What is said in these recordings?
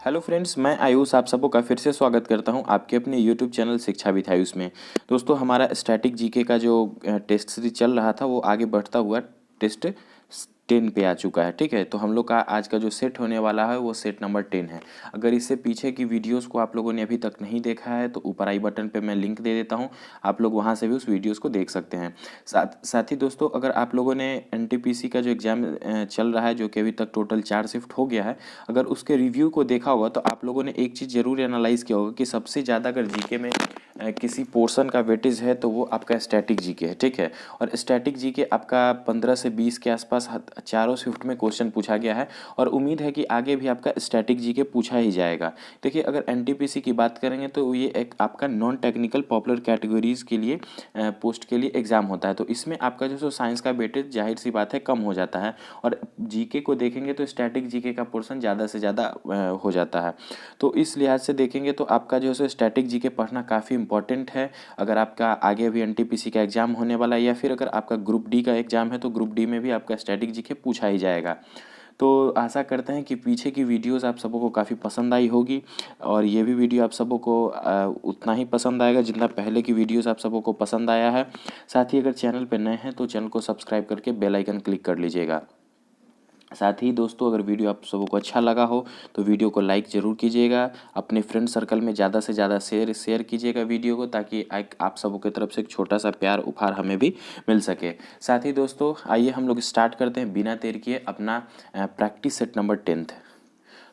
Hello friends, मैं आयुष आप सबको का फिर से स्वागत करता हूं आपके अपने यूट्यूब चैनल शिक्षा विद आयुष में। दोस्तों, हमारा स्टैटिक जीके का जो टेस्ट सीरीज चल रहा था वो आगे बढ़ता हुआ टेस्ट 10 पे आ चुका है। ठीक है, तो हम लोग का आज का जो सेट होने वाला है वो सेट नंबर 10 है। अगर इससे पीछे की वीडियोस को आप लोगों ने अभी तक नहीं देखा है तो ऊपर आई बटन पे मैं लिंक दे देता हूँ, आप लोग वहाँ से भी उस वीडियोस को देख सकते हैं। साथ ही दोस्तों, अगर आप लोगों ने एनटीपीसी का जो एग्ज़ाम चल रहा है जो कि अभी तक टोटल 4 शिफ्ट हो गया है, अगर उसके रिव्यू को देखा होगा तो आप लोगों ने एक चीज़ ज़रूर एनालाइज किया होगा कि सबसे ज़्यादा अगर जीके में किसी पोर्शन का वेटेज है तो वो आपका स्टैटिक जीके है। ठीक है, और स्टैटिक जीके आपका 15 से 20 के आसपास चारों शिफ्ट में क्वेश्चन पूछा गया है और उम्मीद है कि आगे भी आपका स्टैटिक जीके पूछा ही जाएगा। देखिए, अगर एनटीपीसी की बात करेंगे तो ये एक आपका नॉन टेक्निकल पॉपुलर कैटेगरीज के लिए पोस्ट के लिए एग्ज़ाम होता है, तो इसमें आपका जो साइंस का वेटेज जाहिर सी बात है कम हो जाता है। और जीके को देखेंगे तो स्टैटिक जीके का पोर्शन ज़्यादा से ज़्यादा हो जाता है। तो इस लिहाज से देखेंगे तो आपका जो है स्टैटिक जीके पढ़ना काफ़ी इंपॉर्टेंट है। अगर आपका आगे भी एनटीपीसी का एग्ज़ाम होने वाला है या फिर अगर आपका ग्रुप डी का एग्ज़ाम है तो ग्रुप डी में भी आपका स्टैटिक जीके पूछा ही जाएगा। तो आशा करते हैं कि पीछे की वीडियोस आप सबों को काफ़ी पसंद आई होगी और ये भी वीडियो आप सबों को उतना ही पसंद आएगा जितना पहले की वीडियोस आप सबों को पसंद आया है। साथ ही अगर चैनल पर नए हैं तो चैनल को सब्सक्राइब करके बेल आइकन क्लिक कर लीजिएगा। साथ ही दोस्तों, अगर वीडियो आप सबों को अच्छा लगा हो तो वीडियो को लाइक ज़रूर कीजिएगा, अपने फ्रेंड सर्कल में ज़्यादा से ज़्यादा शेयर कीजिएगा वीडियो को, ताकि आप सबों की तरफ से एक छोटा सा प्यार उपहार हमें भी मिल सके। साथ ही दोस्तों, आइए हम लोग स्टार्ट करते हैं बिना देर किए अपना प्रैक्टिस सेट नंबर 10।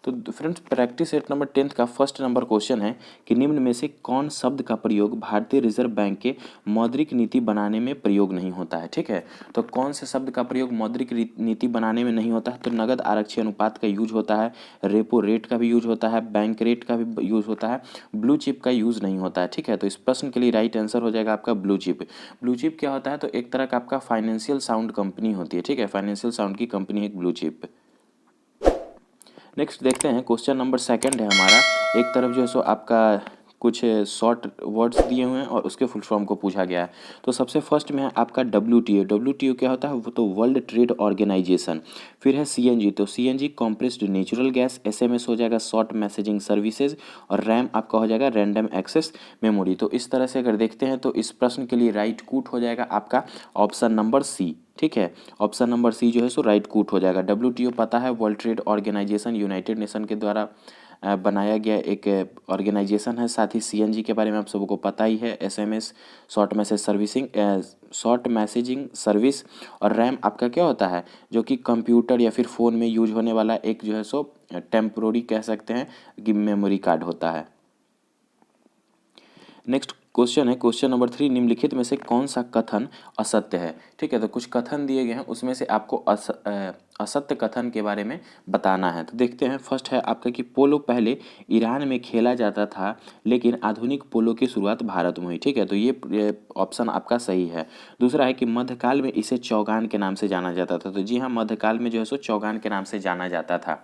तो फ्रेंड्स, प्रैक्टिस सेट नंबर 10 का फर्स्ट नंबर क्वेश्चन है कि निम्न में से कौन शब्द का प्रयोग भारतीय रिजर्व बैंक के मौद्रिक नीति बनाने में प्रयोग नहीं होता है। ठीक है, तो कौन से शब्द का प्रयोग मौद्रिक नीति बनाने में नहीं होता है? तो नगद आरक्षी अनुपात का यूज होता है, रेपो रेट का भी यूज होता है, बैंक रेट का भी यूज होता है, ब्लू चिप का यूज नहीं होता है। ठीक है, तो इस प्रश्न के लिए राइट आंसर हो जाएगा आपका ब्लू चिप। ब्लू चिप क्या होता है? तो एक तरह का आपका फाइनेंशियल साउंड कंपनी होती है। ठीक है, फाइनेंशियल साउंड की कंपनी है एक ब्लू चिप। नेक्स्ट देखते हैं, क्वेश्चन नंबर सेकंड है हमारा। एक तरफ जो है सो आपका कुछ शॉर्ट वर्ड्स दिए हुए हैं और उसके फुल फॉर्म को पूछा गया है। तो सबसे फर्स्ट में है आपका WTO। WTO क्या होता है? वो तो वर्ल्ड ट्रेड ऑर्गेनाइजेशन। फिर है CNG, तो CNG compressed natural gas. SMS हो जाएगा शॉर्ट मैसेजिंग सर्विसेज और RAM आपका हो जाएगा रैंडम एक्सेस मेमोरी। तो इस तरह से अगर देखते हैं तो इस प्रश्न के लिए राइट कूट हो जाएगा आपका ऑप्शन नंबर C। ठीक है, ऑप्शन नंबर C जो है सो राइट कूट हो जाएगा। WTO पता है, World Trade Organization, United Nation के द्वारा बनाया गया एक ऑर्गेनाइजेशन है। साथ ही CNG के बारे में आप सबको को पता ही है, SMS शॉर्ट मैसेजिंग सर्विस। और RAM आपका क्या होता है? जो कि कंप्यूटर या फिर फ़ोन में यूज होने वाला एक जो है सो टेम्पोररी कह सकते हैं कि मेमोरी कार्ड होता है। नेक्स्ट क्वेश्चन है क्वेश्चन नंबर 3, निम्नलिखित में से कौन सा कथन असत्य है? ठीक है, तो कुछ कथन दिए गए हैं, उसमें से आपको असत्य कथन के बारे में बताना है। तो देखते हैं, फर्स्ट है आपका कि पोलो पहले ईरान में खेला जाता था लेकिन आधुनिक पोलो की शुरुआत भारत में हुई। ठीक है, तो ये ऑप्शन आपका सही है। दूसरा है कि मध्यकाल में इसे चौगान के नाम से जाना जाता था। तो जी हाँ, मध्यकाल में जो है सो चौगान के नाम से जाना जाता था।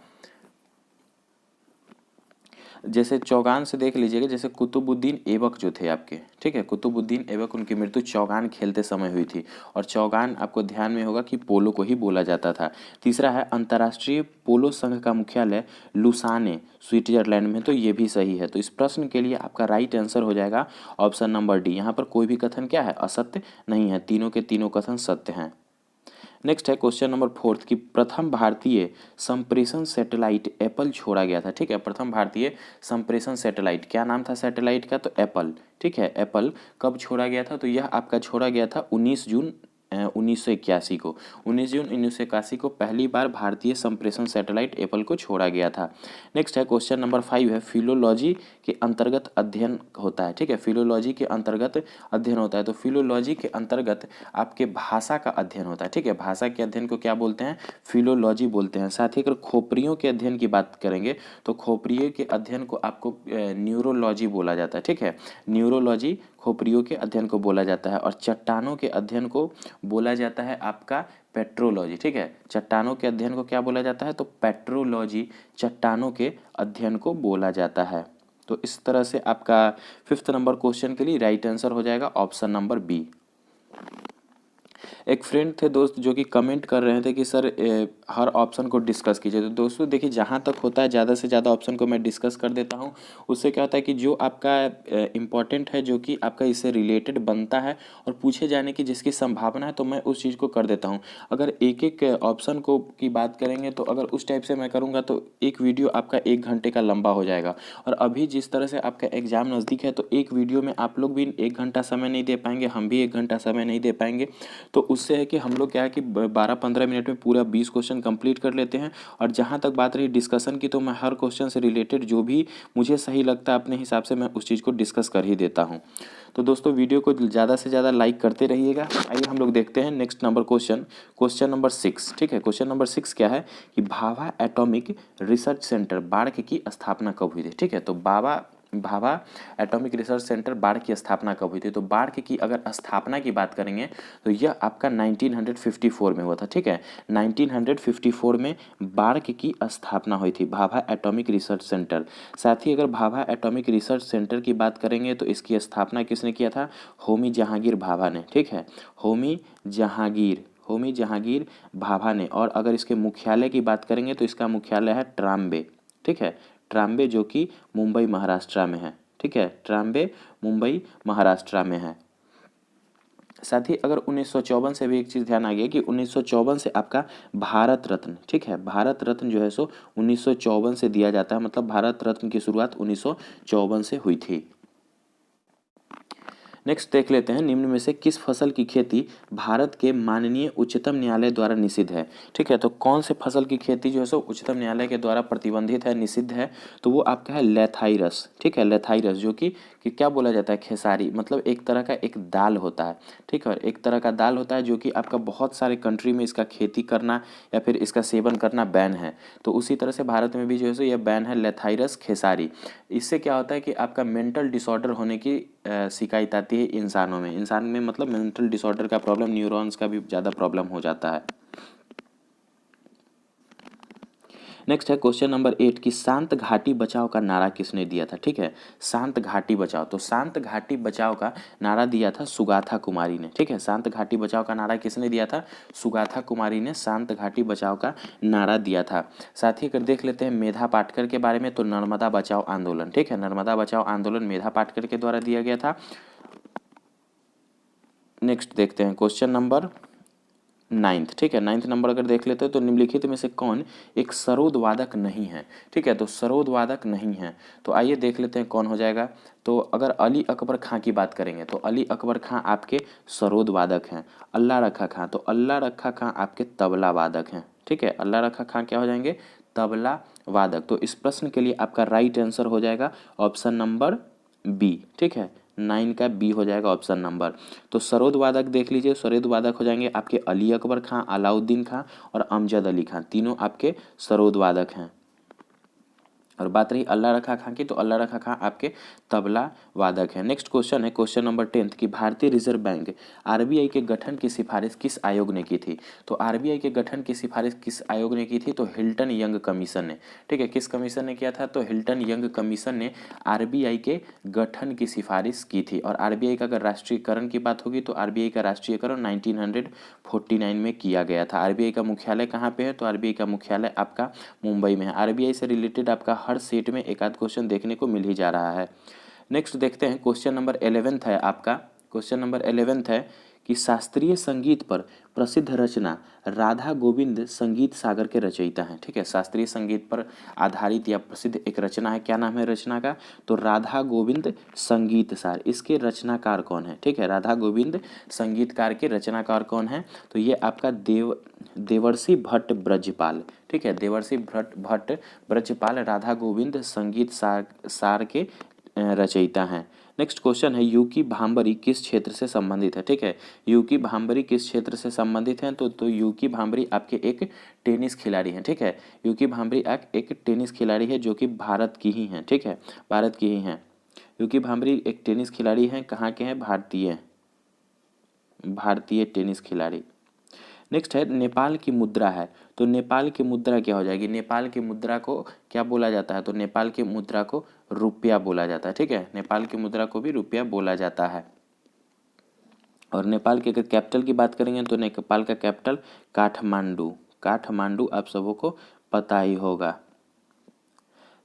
जैसे चौगान से देख लीजिएगा, जैसे कुतुबुद्दीन ऐबक जो थे आपके, ठीक है, कुतुबुद्दीन ऐबक, उनकी मृत्यु चौगान खेलते समय हुई थी। और चौगान आपको ध्यान में होगा कि पोलो को ही बोला जाता था। तीसरा है अंतर्राष्ट्रीय पोलो संघ का मुख्यालय लुसाने स्विट्जरलैंड में। तो ये भी सही है। तो इस प्रश्न के लिए आपका राइट आंसर हो जाएगा ऑप्शन नंबर D। यहाँ पर कोई भी कथन क्या है? असत्य नहीं है, तीनों के तीनों कथन सत्य हैं। नेक्स्ट है क्वेश्चन नंबर 4 कि प्रथम भारतीय संप्रेषण सैटेलाइट एप्पल छोड़ा गया था। ठीक है, प्रथम भारतीय संप्रेषण सैटेलाइट, क्या नाम था सैटेलाइट का? तो एप्पल। ठीक है, एप्पल कब छोड़ा गया था? तो यह आपका छोड़ा गया था 19 जून 1981 को। 19 जून 1981 को पहली बार भारतीय संप्रेषण सैटेलाइट एप्पल को छोड़ा गया था। नेक्स्ट है क्वेश्चन नंबर 5 है, फिलोलॉजी के अंतर्गत अध्ययन होता है। ठीक है, फिलोलॉजी के अंतर्गत अध्ययन होता है। तो फिलोलॉजी के अंतर्गत आपके भाषा का अध्ययन होता है। ठीक है, भाषा के अध्ययन को क्या बोलते हैं? फिलोलॉजी बोलते हैं। साथ ही अगर खोपड़ियों के अध्ययन की बात करेंगे तो खोपड़ियों के अध्ययन को आपको न्यूरोलॉजी बोला जाता है। ठीक है, न्यूरोलॉजी खोपड़ियों के अध्ययन को बोला जाता है। और चट्टानों के अध्ययन को बोला जाता है आपका पेट्रोलॉजी। ठीक है, चट्टानों के अध्ययन को क्या बोला जाता है? तो पेट्रोलॉजी चट्टानों के अध्ययन को बोला जाता है। तो इस तरह से आपका 5th नंबर क्वेश्चन के लिए राइट आंसर हो जाएगा ऑप्शन नंबर B। एक फ्रेंड थे दोस्त जो कि कमेंट कर रहे थे कि सर हर ऑप्शन को डिस्कस कीजिए। तो दोस्तों देखिए, जहाँ तक होता है ज़्यादा से ज़्यादा ऑप्शन को मैं डिस्कस कर देता हूँ। उससे क्या होता है कि जो आपका इम्पोर्टेंट है, जो कि आपका इससे रिलेटेड बनता है और पूछे जाने की जिसकी संभावना है, तो मैं उस चीज़ को कर देता हूँ। अगर एक एक ऑप्शन को की बात करेंगे तो अगर उस टाइप से मैं करूँगा तो एक वीडियो आपका 1 घंटे का लंबा हो जाएगा। और अभी जिस तरह से आपका एग्ज़ाम नज़दीक है, तो एक वीडियो में आप लोग भी 1 घंटा समय नहीं दे पाएंगे, हम भी 1 घंटा समय नहीं दे पाएंगे। तो उससे है कि हम लोग क्या है कि 12-15 मिनट में पूरा 20 क्वेश्चन कंप्लीट कर लेते हैं। और जहाँ तक बात रही डिस्कशन की, तो मैं हर क्वेश्चन से रिलेटेड जो भी मुझे सही लगता है अपने हिसाब से मैं उस चीज़ को डिस्कस कर ही देता हूँ। तो दोस्तों वीडियो को ज़्यादा से ज़्यादा लाइक करते रहिएगा। आइए हम लोग देखते हैं next number question, question number 6। ठीक है, क्वेश्चन नंबर 6 क्या है कि Bhabha atomic research centre bark की स्थापना कब हुई थी। ठीक है, तो Bhabha atomic research centre bark की स्थापना कब हुई थी। तो बार्क की अगर स्थापना की बात करेंगे तो यह आपका 1954 में हुआ था। ठीक है, 1954 में बार्क की स्थापना हुई थी, भाभा एटॉमिक रिसर्च सेंटर। साथ ही अगर भाभा एटॉमिक रिसर्च सेंटर की बात करेंगे तो इसकी स्थापना किसने किया था, होमी जहांगीर भाभा ने। ठीक है, होमी जहांगीर भाभा ने। और अगर इसके मुख्यालय की बात करेंगे तो इसका मुख्यालय है ट्राम्बे। ठीक है, ट्राम्बे जो कि मुंबई महाराष्ट्र में है। ठीक है, ट्राम्बे मुंबई महाराष्ट्र में है। साथ ही अगर 1954 से भी एक चीज़ ध्यान आ गया कि 1954 से आपका भारत रत्न, ठीक है, भारत रत्न जो है सो 1954 से दिया जाता है। मतलब भारत रत्न की शुरुआत 1954 से हुई थी। नेक्स्ट देख लेते हैं, निम्न में से किस फसल की खेती भारत के माननीय उच्चतम न्यायालय द्वारा निषिद्ध है। ठीक है, तो कौन से फसल की खेती जो है सो उच्चतम न्यायालय के द्वारा प्रतिबंधित है, निषिद्ध है, तो वो आपका है लेथाइरस। ठीक है, लेथाइरस जो कि क्या बोला जाता है, खेसारी, मतलब एक तरह का एक दाल होता है। ठीक है, और एक तरह का दाल होता है जो कि आपका बहुत सारे कंट्री में इसका खेती करना या फिर इसका सेवन करना बैन है। तो उसी तरह से भारत में भी जो है सो यह बैन है, लेथाइरस खेसारी। इससे क्या होता है कि आपका मेंटल डिसऑर्डर होने की शिकायत आती है इंसानों में। इंसान में मतलब मेंटल डिसऑर्डर का प्रॉब्लम, न्यूरॉन्स का भी ज़्यादा प्रॉब्लम हो जाता है। नेक्स्ट है क्वेश्चन नंबर 8 कि शांत घाटी बचाओ का नारा किसने दिया था। ठीक है, शांत घाटी बचाओ, तो शांत घाटी बचाओ का नारा दिया था सुगाथा कुमारी ने। ठीक है, शांत घाटी बचाओ का नारा किसने दिया था, सुगाथा कुमारी ने शांत घाटी बचाओ का नारा दिया था। साथ ही अगर देख लेते हैं मेधा पाटकर के बारे में, तो नर्मदा बचाओ आंदोलन। ठीक है, नर्मदा बचाओ आंदोलन मेधा पाटकर के द्वारा दिया गया था। नेक्स्ट देखते हैं क्वेश्चन नंबर 9। ठीक है, 9 नंबर अगर देख लेते हैं तो निम्नलिखित में से कौन एक सरोद वादक नहीं है। ठीक है, तो सरोद वादक नहीं है, तो आइए देख लेते हैं कौन हो जाएगा। तो अगर अली अकबर खां की बात करेंगे तो अली अकबर खां आपके सरोद वादक हैं। अल्लाह रखा खां, तो अल्लाह रखा खां आपके तबला वादक हैं। ठीक है, अल्लाह रखा खां क्या हो जाएंगे, तबला वादक। तो इस प्रश्न के लिए आपका राइट आंसर हो जाएगा ऑप्शन नंबर बी। ठीक है, 9 का बी हो जाएगा ऑप्शन नंबर। तो सरोद वादक देख लीजिए, सरोद वादक हो जाएंगे आपके अली अकबर खां, अलाउद्दीन खां और अमजद अली खां, तीनों आपके सरोद वादक हैं। और बात रही अल्लाह रखा खां की, तो अल्लाह रखा खां आपके तबला वादक हैं। नेक्स्ट क्वेश्चन है क्वेश्चन नंबर 10 कि भारतीय रिजर्व बैंक आरबीआई के गठन की सिफारिश किस आयोग ने की थी। तो आरबीआई के गठन की सिफारिश किस आयोग ने की थी, तो हिल्टन यंग कमीशन ने। ठीक है, किस कमीशन ने किया था, तो हिल्टन यंग कमीशन ने आरबीआई के गठन की सिफारिश की थी। और आरबीआई का अगर राष्ट्रीयकरण की बात होगी तो आरबीआई का राष्ट्रीयकरण 1949 में किया गया था। आरबीआई का मुख्यालय कहाँ पे है, तो आरबीआई का मुख्यालय आपका मुंबई में है। आरबीआई से रिलेटेड आपका हर सेट में एक आध क्वेश्चन देखने को मिल ही जा रहा है। नेक्स्ट देखते हैं क्वेश्चन नंबर 11 है आपका, क्वेश्चन नंबर 11 है कि शास्त्रीय संगीत पर प्रसिद्ध रचना राधा गोविंद संगीत सागर के रचयिता हैं। ठीक है, शास्त्रीय संगीत पर आधारित या प्रसिद्ध एक रचना है, क्या नाम है रचना का, तो राधा गोविंद संगीत सार। इसके रचनाकार कौन है, ठीक है, राधा गोविंद संगीतकार के रचनाकार कौन है, तो ये आपका देवर्षि भट्ट ब्रजपाल। ठीक है, देवर्षि भट्ट ब्रजपाल राधा गोविंद संगीत सार के रचयिता हैं। नेक्स्ट क्वेश्चन है यूकी भांबरी किस क्षेत्र से संबंधित है। ठीक है, यूकी भांबरी किस क्षेत्र से संबंधित हैं, तो यूकी भांबरी आपके एक टेनिस खिलाड़ी हैं। ठीक है, यूकी भांबरी एक टेनिस खिलाड़ी है जो कि भारत की ही हैं। ठीक है, भारत की ही हैं। यूकी भांबरी एक टेनिस खिलाड़ी हैं, कहाँ के हैं, भारतीय टेनिस खिलाड़ी। नेक्स्ट है नेपाल की मुद्रा है, तो नेपाल की मुद्रा क्या हो जाएगी, नेपाल की मुद्रा को क्या बोला जाता है, तो नेपाल की मुद्रा को रुपया बोला जाता है। ठीक है, नेपाल की मुद्रा को भी रुपया बोला जाता है। और नेपाल की अगर कैपिटल की बात करेंगे तो नेपाल का कैपिटल काठमांडू, काठमांडू आप सबों को पता ही होगा।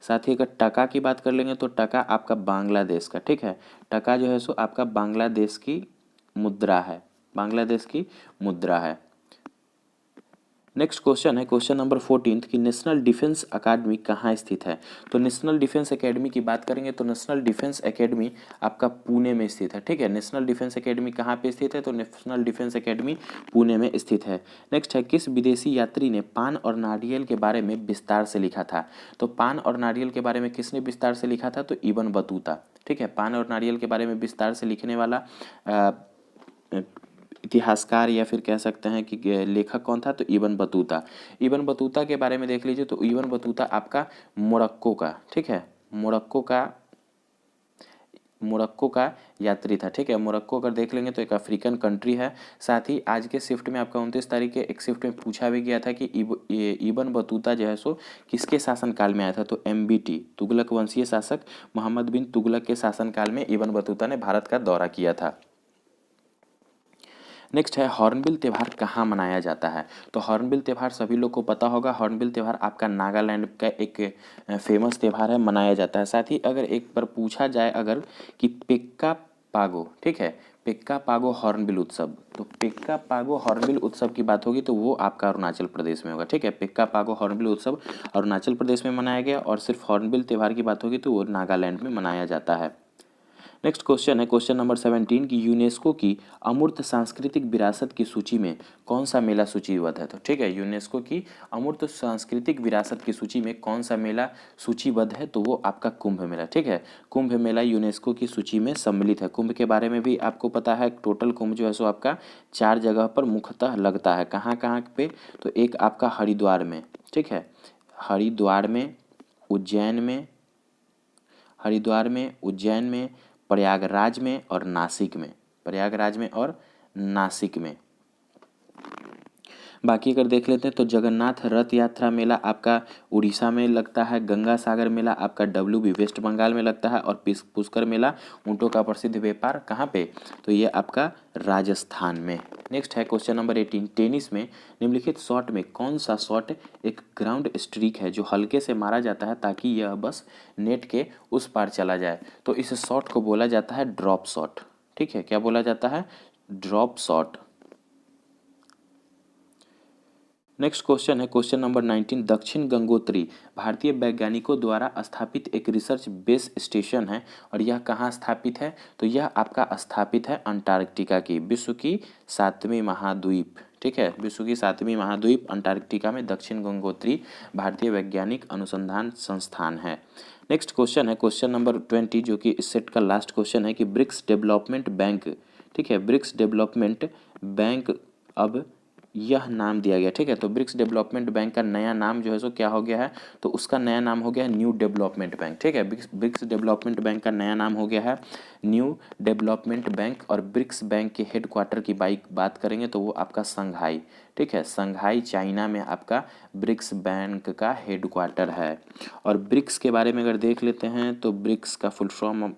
साथ ही अगर टका की बात कर लेंगे तो टका आपका बांग्लादेश का, ठीक है, टका जो है सो आपका बांग्लादेश की मुद्रा है, बांग्लादेश की मुद्रा है। नेक्स्ट क्वेश्चन है क्वेश्चन नंबर 14 कि नेशनल डिफेंस अकादमी कहाँ स्थित है। तो नेशनल डिफेंस एकेडमी की बात करेंगे तो नेशनल डिफेंस एकेडमी आपका पुणे में स्थित है, ठीक है। नेशनल डिफेंस एकेडमी कहाँ पे स्थित है, तो नेशनल डिफेंस एकेडमी पुणे में स्थित है। नेक्स्ट है किस विदेशी यात्री ने पान और नारियल के बारे में विस्तार से लिखा था। तो पान और नारियल के बारे में किसने विस्तार से लिखा था, तो इब्न बतूता, ठीक है। पान और नारियल के बारे में विस्तार से लिखने वाला इतिहासकार या फिर कह सकते हैं कि लेखक कौन था, तो इब्न बतूता। इब्न बतूता के बारे में देख लीजिए तो इब्न बतूता आपका मोरक्को का, ठीक है, मोरक्को का यात्री था, ठीक है। मोरक्को अगर देख लेंगे तो एक अफ्रीकन कंट्री है। साथ ही आज के शिफ्ट में आपका 29 तारीख के एक शिफ्ट में पूछा भी गया था कि इब्न बतूता जो है सो किसके शासनकाल में आया था, तो MBT तुगलक वंशीय शासक मोहम्मद बिन तुगलक के शासनकाल में इब्न बतूता ने भारत का दौरा किया था। नेक्स्ट है हॉर्नबिल त्यौहार कहाँ मनाया जाता है। तो हॉर्नबिल त्यौहार सभी लोग को पता होगा, हॉर्नबिल त्यौहार आपका नागालैंड का एक फेमस त्यौहार है, मनाया जाता है। साथ ही अगर एक बार पूछा जाए अगर कि पेक्का पागो, ठीक है, पेक्का पागो हॉर्नबिल उत्सव, तो पेक्का पागो हॉर्नबिल उत्सव की बात होगी तो वो आपका अरुणाचल प्रदेश में होगा, ठीक है। पेक्का पागो हॉर्नबिल उत्सव अरुणाचल प्रदेश में मनाया गया और सिर्फ हॉर्नबिल त्यौहार की बात होगी तो वो नागालैंड में मनाया जाता है। नेक्स्ट क्वेश्चन है क्वेश्चन नंबर 17 की यूनेस्को की अमूर्त सांस्कृतिक विरासत की सूची में कौन सा मेला सूचीबद्ध है। तो ठीक है, यूनेस्को की अमूर्त सांस्कृतिक विरासत की सूची में कौन सा मेला सूचीबद्ध है, तो वो आपका कुंभ मेला, ठीक है। कुंभ मेला यूनेस्को की सूची में सम्मिलित है। कुंभ के बारे में भी आपको पता है, टोटल कुंभ जो है सो आपका 4 जगह पर मुख्यतः लगता है। कहाँ कहाँ पे, तो एक आपका हरिद्वार में, ठीक है, हरिद्वार में, उज्जैन में, हरिद्वार में, उज्जैन में, प्रयागराज में और नासिक में, प्रयागराज में और नासिक में। बाकी अगर देख लेते हैं तो जगन्नाथ रथ यात्रा मेला आपका उड़ीसा में लगता है, गंगा सागर मेला आपका WB वेस्ट बंगाल में लगता है और पुष्कर मेला ऊँटों का प्रसिद्ध व्यापार कहाँ पे, तो ये आपका राजस्थान में। नेक्स्ट है क्वेश्चन नंबर 18, टेनिस में निम्नलिखित शॉट में कौन सा शॉट एक ग्राउंड स्ट्रीक है जो हल्के से मारा जाता है ताकि यह बस नेट के उस पार चला जाए। तो इस शॉट को बोला जाता है ड्रॉप शॉट, ठीक है। क्या बोला जाता है, ड्रॉप शॉट। नेक्स्ट क्वेश्चन है क्वेश्चन नंबर 19, दक्षिण गंगोत्री भारतीय वैज्ञानिकों द्वारा स्थापित एक रिसर्च बेस स्टेशन है और यह कहाँ स्थापित है, तो यह आपका स्थापित है अंटार्कटिका की विश्व की 7वीं महाद्वीप, ठीक है, विश्व की 7वीं महाद्वीप अंटार्कटिका में दक्षिण गंगोत्री भारतीय वैज्ञानिक अनुसंधान संस्थान है। नेक्स्ट क्वेश्चन है क्वेश्चन नंबर 20 जो कि इस सेट का लास्ट क्वेश्चन है कि ब्रिक्स डेवलपमेंट बैंक, ठीक है, ब्रिक्स डेवलपमेंट बैंक अब यह नाम दिया गया, ठीक है। तो ब्रिक्स डेवलपमेंट बैंक का नया नाम जो है सो क्या हो गया है, तो उसका नया नाम हो गया है न्यू डेवलपमेंट बैंक, ठीक है। ब्रिक्स डेवलपमेंट बैंक का नया नाम हो गया है न्यू डेवलपमेंट बैंक। और ब्रिक्स बैंक के हेडक्वार्टर की बात करेंगे तो वो आपका संघाई, ठीक है, संघाई चाइना में आपका ब्रिक्स बैंक का हेडक्वार्टर है। और ब्रिक्स के बारे में अगर देख लेते हैं तो ब्रिक्स का फुल फॉर्म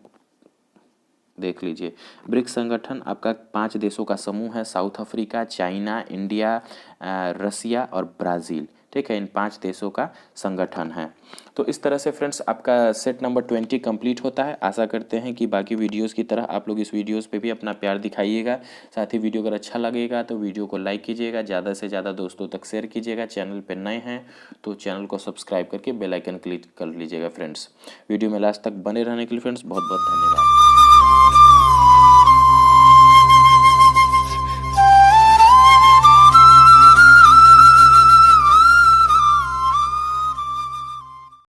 देख लीजिए। ब्रिक्स संगठन आपका 5 देशों का समूह है, साउथ अफ्रीका, चाइना, इंडिया, रसिया और ब्राज़ील, ठीक है। इन 5 देशों का संगठन है। तो इस तरह से फ्रेंड्स आपका सेट नंबर 20 कंप्लीट होता है। आशा करते हैं कि बाकी वीडियोस की तरह आप लोग इस वीडियोस पे भी अपना प्यार दिखाइएगा। साथ ही वीडियो अगर अच्छा लगेगा तो वीडियो को लाइक कीजिएगा, ज़्यादा से ज़्यादा दोस्तों तक शेयर कीजिएगा। चैनल पर नए हैं तो चैनल को सब्सक्राइब करके बेल आइकन क्लिक कर लीजिएगा फ्रेंड्स। वीडियो में लास्ट तक बने रहने के लिए फ्रेंड्स बहुत बहुत धन्यवाद।